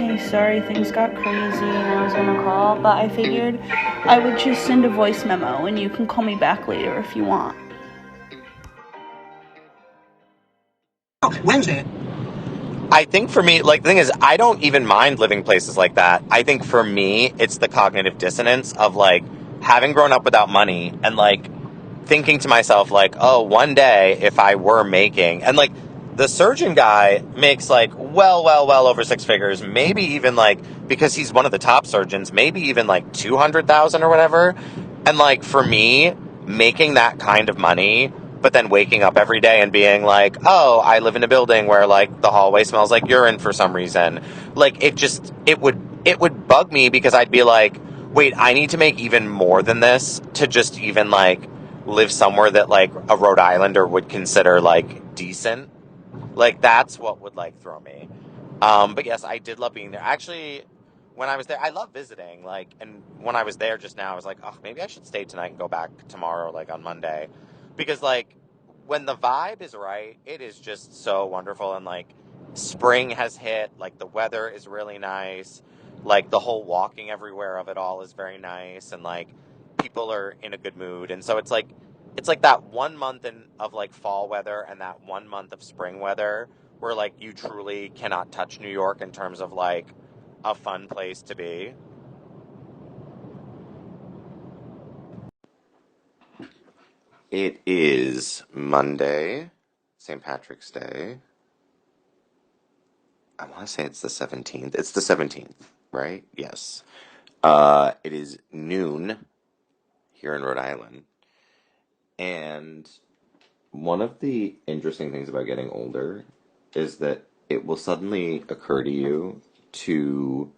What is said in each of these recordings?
Hey, sorry, things got crazy and I was gonna call, but I figured I would just send a voice memo and you can call me back later if you want. Wednesday. I think for me, like, the thing is, I don't even mind living places like that. I think for me, it's the cognitive dissonance of, like, having grown up without money and, like, thinking to myself, like, oh, one day if I were making, and, like, the surgeon guy makes, like, well over six figures, maybe even, like, because he's one of the top surgeons, maybe even, like, 200,000 or whatever. And, like, for me, making that kind of money, but then waking up every day and being like, oh, I live in a building where, like, the hallway smells like urine for some reason. Like, it would bug me because I'd be like, wait, I need to make even more than this to just even, like, live somewhere that, like, a Rhode Islander would consider, like, decent. Like, that's what would, like, throw me. But yes, I did love being there. Actually, when I was there, I love visiting, like, and when I was there just now, I was like, oh, maybe I should stay tonight and go back tomorrow, like, on Monday. Because, like, when the vibe is right, it is just so wonderful, and, like, spring has hit, like, the weather is really nice, like, the whole walking everywhere of it all is very nice, and, like, people are in a good mood, and so it's like that 1 month of, like, fall weather and that 1 month of spring weather where, like, you truly cannot touch New York in terms of, like, a fun place to be. It is Monday, St. Patrick's Day. I want to say it's the 17th. It's the 17th, right? Yes. It is noon here in Rhode Island. And one of the interesting things about getting older is that it will suddenly occur to you to,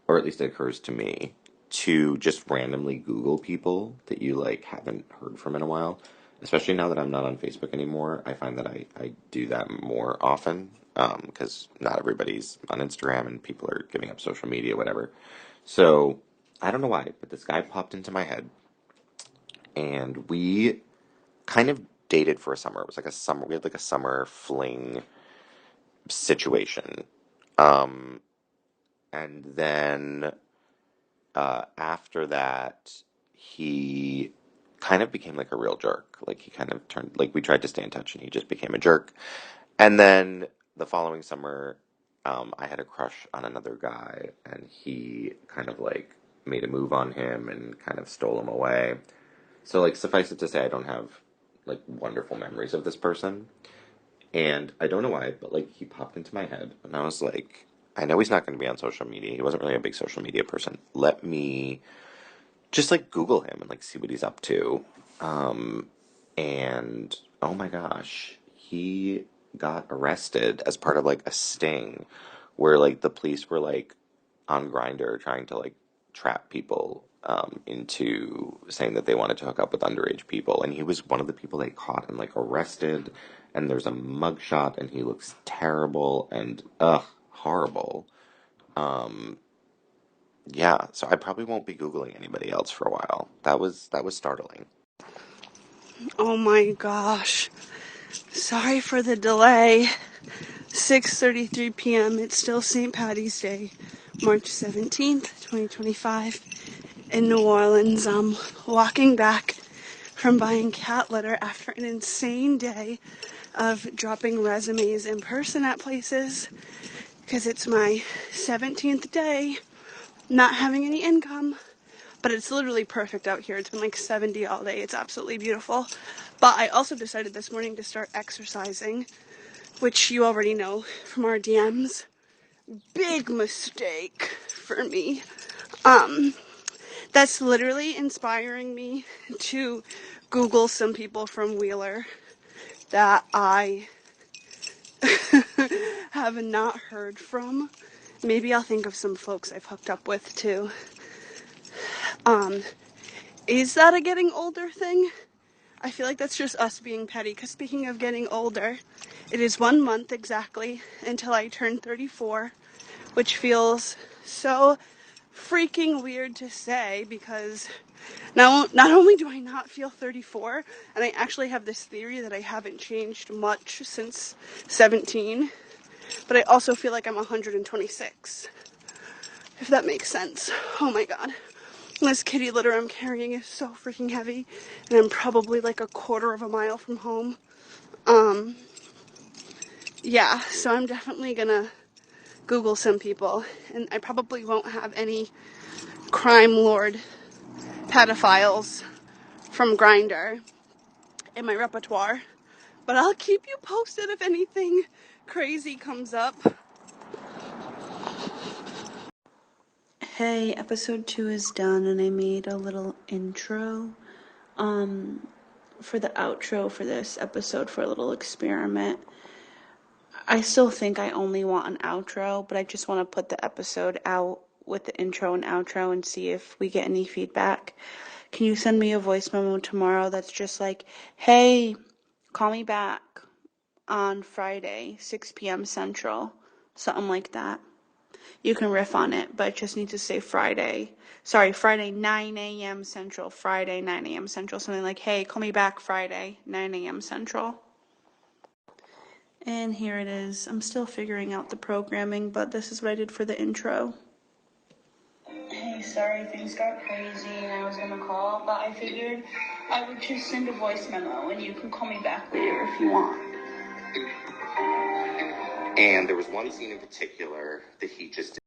or at least it occurs to me, to just randomly Google people that you, like, haven't heard from in a while. Especially now that I'm not on Facebook anymore, I find that I do that more often, because not everybody's on Instagram and people are giving up social media, whatever. So, I don't know why, but this guy popped into my head, and we kind of dated for a summer. It was like a summer, we had like a summer fling situation. Um, and then after that, he kind of became like a real jerk. Like, he kind of turned, like, we tried to stay in touch and he just became a jerk. And then the following summer, I had a crush on another guy and he kind of, like, made a move on him and kind of stole him away. So, like, suffice it to say, I don't have, like, wonderful memories of this person. And I don't know why, but, like, he popped into my head, and I was like, I know he's not going to be on social media. He wasn't really a big social media person. Let me just, like, Google him and, like, see what he's up to. And oh my gosh, he got arrested as part of, like, a sting where, like, the police were, like, on Grindr trying to, like, trap people into saying that they wanted to hook up with underage people, and he was one of the people they caught and, like, arrested. And there's a mugshot, and he looks terrible and horrible. Um, yeah, so I probably won't be Googling anybody else for a while. That was startling. Oh my gosh. Sorry for the delay. 6:33 p.m. It's still St. Patty's Day, March 17th, 2025, in New Orleans. I'm walking back from buying cat litter after an insane day of dropping resumes in person at places because it's my 17th day not having any income. But it's literally perfect out here. It's been like 70 all day. It's absolutely beautiful. But I also decided this morning to start exercising, which you already know from our DMs. Big mistake for me. That's literally inspiring me to Google some people from Wheeler that I have not heard from. Maybe I'll think of some folks I've hooked up with too. Is that a getting older thing? I feel like that's just us being petty, because speaking of getting older, it is 1 month exactly until I turn 34, which feels so freaking weird to say because now not only do I not feel 34, and I actually have this theory that I haven't changed much since 17, but I also feel like I'm 126. if that makes sense. Oh my god. This kitty litter I'm carrying is so freaking heavy, and I'm probably like a quarter of a mile from home. Yeah, so I'm definitely gonna Google some people, and I probably won't have any crime lord pedophiles from Grindr in my repertoire, but I'll keep you posted if anything crazy comes up. Hey, episode 2 is done, and I made a little intro for the outro for this episode for a little experiment. I still think I only want an outro, but I just want to put the episode out with the intro and outro and see if we get any feedback. Can you send me a voice memo tomorrow that's just like, hey, call me back on Friday, 6 p.m. Central, something like that. You can riff on it, but it just needs to say Friday. Sorry, Friday, 9 a.m. Central. Friday, 9 a.m. Central. Something like, hey, call me back Friday, 9 a.m. Central. And here it is. I'm still figuring out the programming, but this is what I did for the intro. Hey, sorry, things got crazy and I was gonna call, but I figured I would just send a voice memo and you can call me back later if you want. And there was one scene in particular that he just did.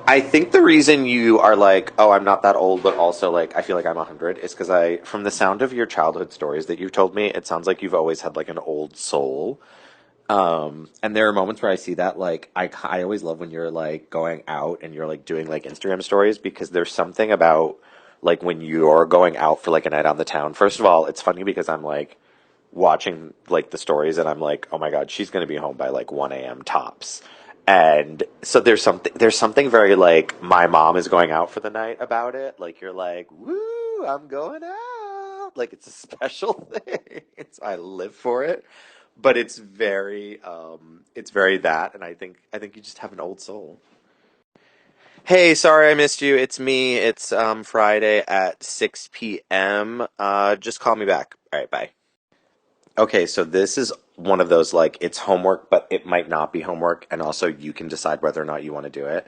I think the reason you are like, oh, I'm not that old, but also like, I feel like I'm 100 is because from the sound of your childhood stories that you've told me, it sounds like you've always had like an old soul. And there are moments where I see that, like, I always love when you're like going out and you're like doing like Instagram stories because there's something about like when you're going out for like a night on the town. First of all, it's funny because I'm like watching like the stories and I'm like, oh my God, she's going to be home by like 1 a.m. tops. And so there's something very like my mom is going out for the night about it. Like you're like, woo, I'm going out. Like it's a special thing. I live for it. But it's very that, and I think you just have an old soul. Hey, sorry I missed you. It's me. It's Friday at 6 p.m. Just call me back. All right, bye. Okay, so this is one of those like it's homework, but it might not be homework, and also you can decide whether or not you want to do it.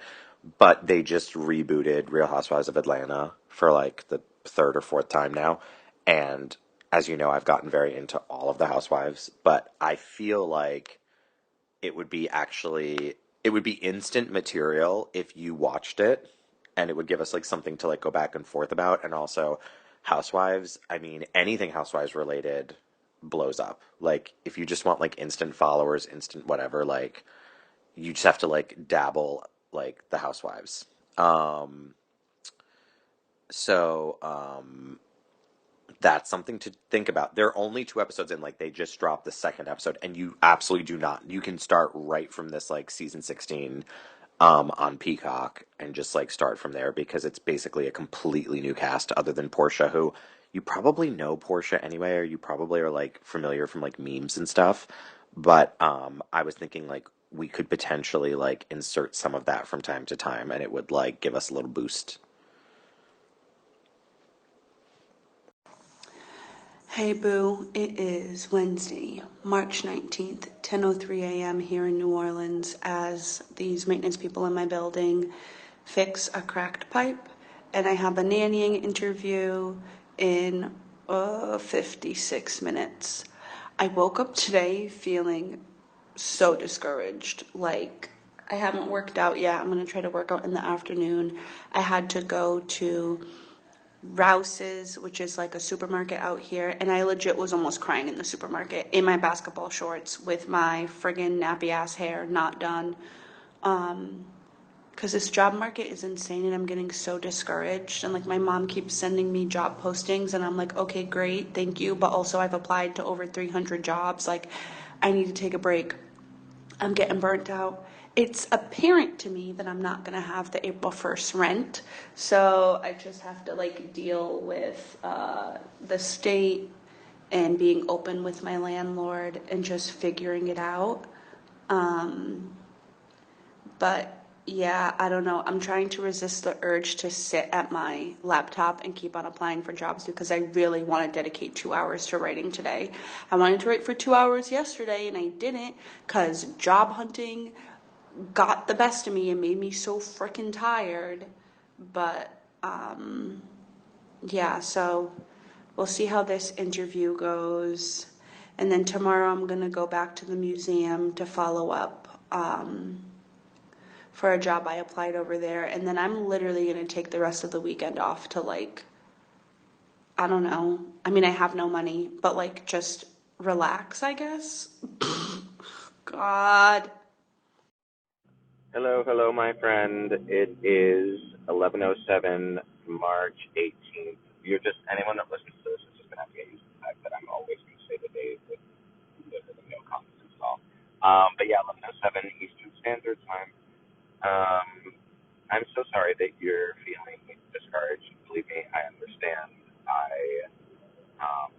But they just rebooted Real Housewives of Atlanta for like the third or fourth time now, and as you know, I've gotten very into all of the housewives, but I feel like it would be actually it would be instant material if you watched it and it would give us like something to like go back and forth about. And also housewives, I mean anything housewives related blows up. Like if you just want like instant followers, instant whatever, like you just have to like dabble like the housewives. So that's something to think about. There are only 2 episodes in, like they just dropped the second episode, and you absolutely do not. You can start right from this like season 16 on Peacock and just like start from there because it's basically a completely new cast other than Portia, who you probably know Portia anyway, or you probably are like familiar from like memes and stuff. But I was thinking like we could potentially like insert some of that from time to time, and it would like give us a little boost. Hey boo, it is Wednesday, March 19th, 10:03 a.m. here in New Orleans as these maintenance people in my building fix a cracked pipe, and I have a nannying interview in 56 minutes. I woke up today feeling so discouraged. Like, I haven't worked out yet. I'm going to try to work out in the afternoon. I had to go to Rouse's, which is like a supermarket out here, and I legit was almost crying in the supermarket in my basketball shorts with my friggin' nappy ass hair not done. Because this job market is insane and I'm getting so discouraged. And like my mom keeps sending me job postings, and I'm like, okay, great, thank you. But also, I've applied to over 300 jobs. Like, I need to take a break. I'm getting burnt out. It's apparent to me that I'm not going to have the April 1st rent. So I just have to like deal with the state and being open with my landlord and just figuring it out. But yeah, I don't know. I'm trying to resist the urge to sit at my laptop and keep on applying for jobs because I really want to dedicate 2 hours to writing today. I wanted to write for 2 hours yesterday and I didn't because job hunting got the best of me and made me so freaking tired. But yeah, so we'll see how this interview goes. And then tomorrow I'm going to go back to the museum to follow up for a job I applied over there. And then I'm literally going to take the rest of the weekend off to like, I don't know. I mean, I have no money, but like just relax, I guess. God. Hello, hello, my friend. It is 11:07, March 18th. You're just anyone that listens to this is just gonna have to get used to the fact that I'm always gonna say the day with literally no confidence at all. But yeah, 11:07 Eastern Standard Time. Um, I'm so sorry that you're feeling discouraged. Believe me, I understand. Um,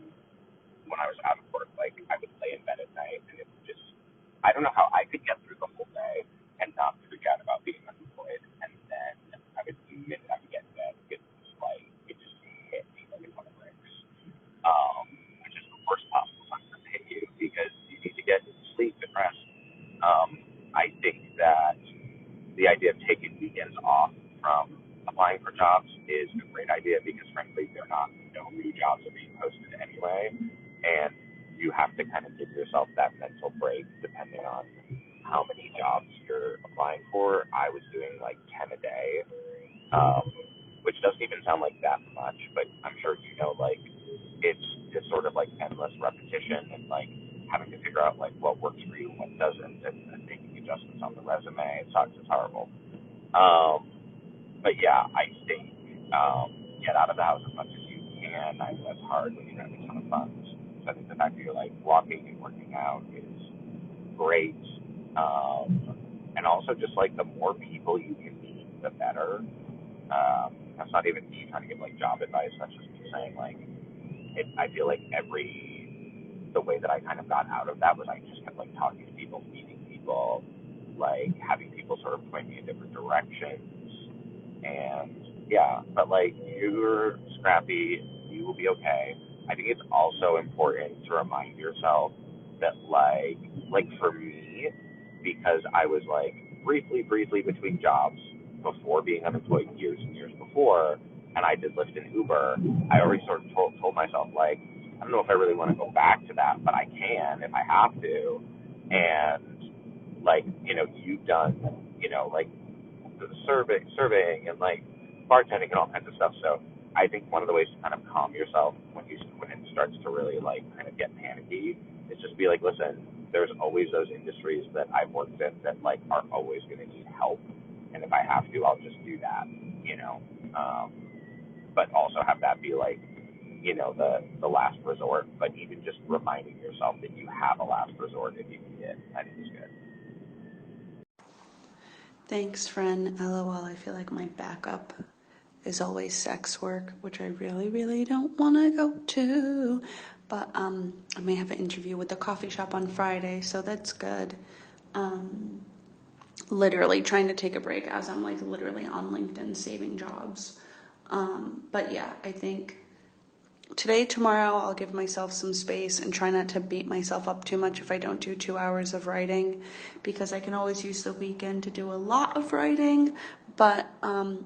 when I was out of work, like I would lay in bed at night and it would just, I don't know how I could get through the whole day and not freak out about being unemployed. And then I would, the minute I would get in bed, it was like, it just hit me like a ton of bricks. Which is the worst possible time to hit you because you need to get sleep and rest. I think that the idea of taking weekends off from applying for jobs is a great idea because frankly they're not no new jobs are being posted anyway, and you have to kind of give yourself that mental break depending on how many jobs you're applying for. I was doing like 10 a day, um, which doesn't even sound like that much, but I'm sure you know, like it's sort of like endless repetition and like having to figure out like what works for you and what doesn't, and making adjustments on the resume. It sucks. It's horrible. Um, but yeah, I think get out of the house as much as you can. I know that's hard when you don't have a ton of funds. So I think the fact that you're like walking and working out is great. And also just like the more people you can meet, the better. That's not even me trying to give like job advice. That's just me saying like I feel like the way that I kind of got out of that was I just kept like talking to people, meeting people, like having people sort of point me in different directions. And yeah, but like you're scrappy, you will be okay. I think it's also important to remind yourself that like for me, because I was like briefly between jobs before being unemployed years and years before, and I did Lyft and Uber. I already sort of told myself like I don't know if I really want to go back to that, but I can if I have to. And like you've done like the surveying and like bartending and all kinds of stuff. So I think one of the ways to kind of calm yourself when it starts to really like kind of get panicky is just be like, listen, there's always those industries that I've worked in that like are always going to need help, and if I have to, I'll just do that, you know. Um, but also have that be like the last resort. But even just reminding yourself that you have a last resort if you need it, I think is good. Thanks, friend. LOL. I feel like my backup is always sex work, which I really, really don't want to go to. But I may have an interview with the coffee shop on Friday, so that's good. Um, Literally trying to take a break as I'm like literally on LinkedIn saving jobs. But yeah, I think today, tomorrow, I'll give myself some space and try not to beat myself up too much if I don't do 2 hours of writing, because I can always use the weekend to do a lot of writing. But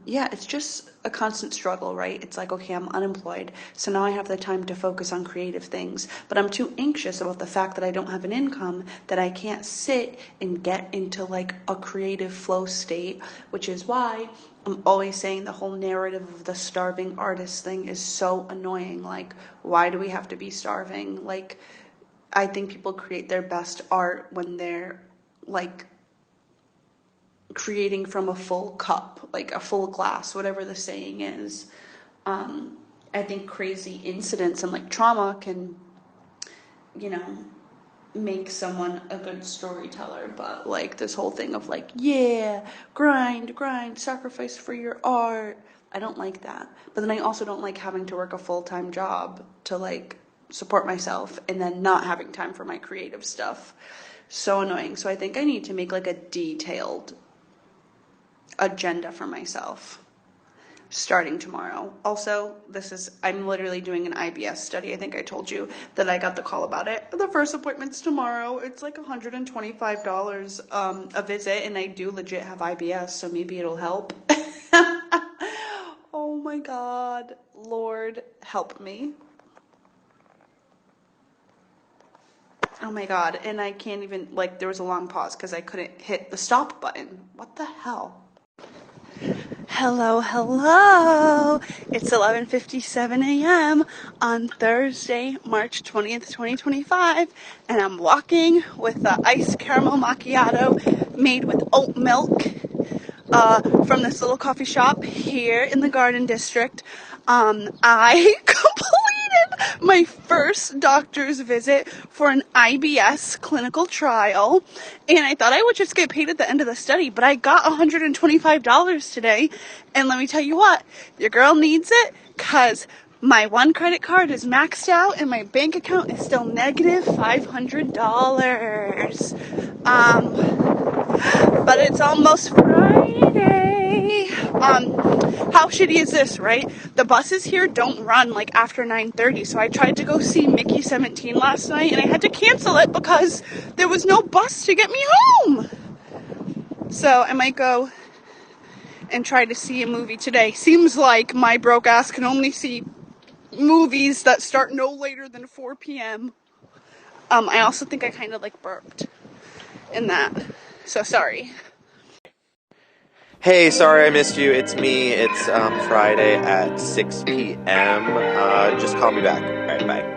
yeah, it's just a constant struggle, right? It's like, okay, I'm unemployed, so now I have the time to focus on creative things, but I'm too anxious about the fact that I don't have an income that I can't sit and get into like a creative flow state, which is why I'm always saying the whole narrative of the starving artist thing is so annoying. Like, why do we have to be starving? Like, I think people create their best art when they're like creating from a full cup, like a full glass, whatever the saying is. I think crazy incidents and like trauma can, you know, make someone a good storyteller, but like this whole thing of like, yeah, grind, sacrifice for your art. I don't like that. But then I also don't like having to work a full-time job to like support myself and then not having time for my creative stuff. So annoying. So I think I need to make like a detailed agenda for myself. starting tomorrow. Also, I'm literally doing an IBS study. I think I told you that I got the call about it. The first appointment's tomorrow. It's like $125 a visit, and I do legit have IBS, so maybe it'll help. Oh my God, Lord, help me. Oh my God, and I can't even, like, there was a long pause because I couldn't hit the stop button. What the hell? Hello, hello. It's 11:57 a.m. on Thursday, March 20th, 2025, and I'm walking with the iced caramel macchiato made with oat milk from this little coffee shop here in the Garden District. I completed my first doctor's visit for an IBS clinical trial, and I thought I would just get paid at the end of the study, but I got $125 today, and let me tell you what, your girl needs it, because my one credit card is maxed out, and my bank account is still negative $500. But it's almost Friday. How shitty is this, right? The buses here don't run like after 9:30, so I tried to go see Mickey 17 last night, and I had to cancel it because there was no bus to get me home. So I might go and try to see a movie today. Seems like my broke ass can only see movies that start no later than 4 p.m. I also think I kind of like burped in that, so sorry. Hey, sorry I missed you. It's me. It's Friday at 6 p.m. Just call me back. All right, bye.